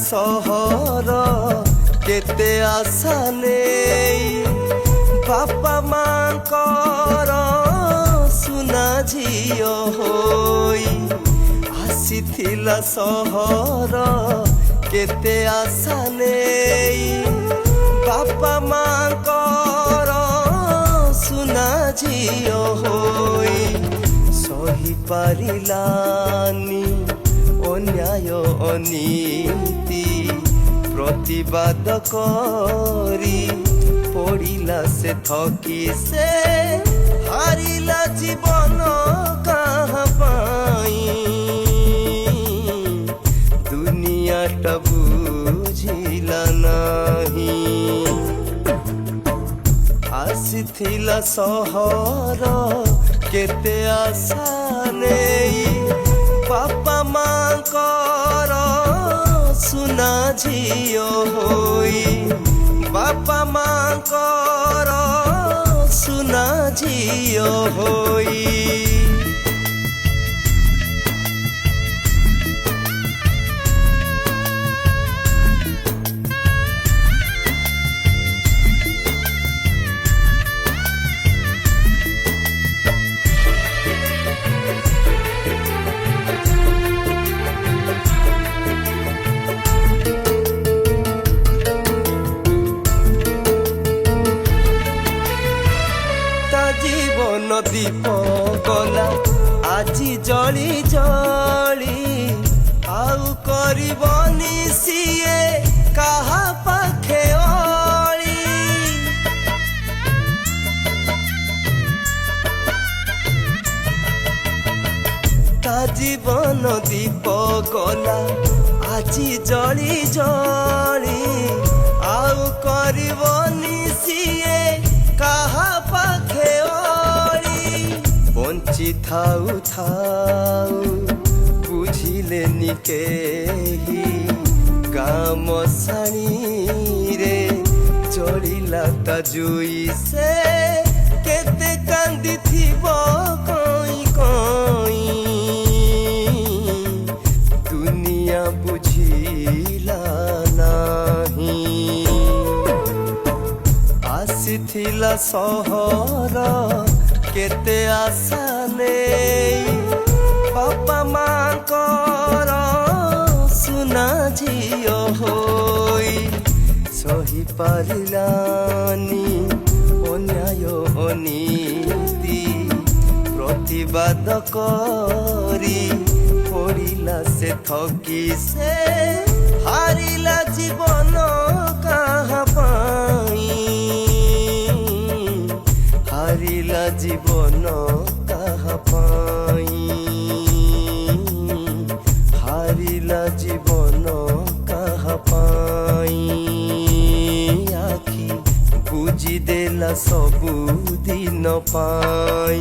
सहर केते आशा नेई बापा मांकर सुना झियो होई आसीथिला सहर केते आशा नेई बापा मांकर सुना झियो होई सही पारिलानी अन्याय अनीति प्रतिवाद करी पड़िला से थकी से हारिला जीवन कहाँ पाई दुनियाटा बुझिला नहीं आसीथिला सहर केते आशा नेई बापा मांकर सुना झियो होई बापा मांकर सुना झियो होई जीवन दीप गला आजी जली जली आउ करबनी सीए कहा पाखे ओली ता जीवन दीप गला आजी जली जली आउ करबनी सीए कहा पाखे बंची थाउ थाउ बुझिले निकेही गाम साणी रे चढ़िला ता जुई से केते कांदी थिबो कोई कोई दुनिया बुझिला नहीं आसीथिला सहर केते आशा नेई बापा मांकर सुना झियो होई सही पारिलानी अन्याय अनीति प्रतिवाद करी पड़िला से थकी से हारिला जीवन कहाँ पाई हारिला जीवन कहाँ पाई हारिला जीवन कहाँ पाई आखि बुझी देला सबु दिन पाई।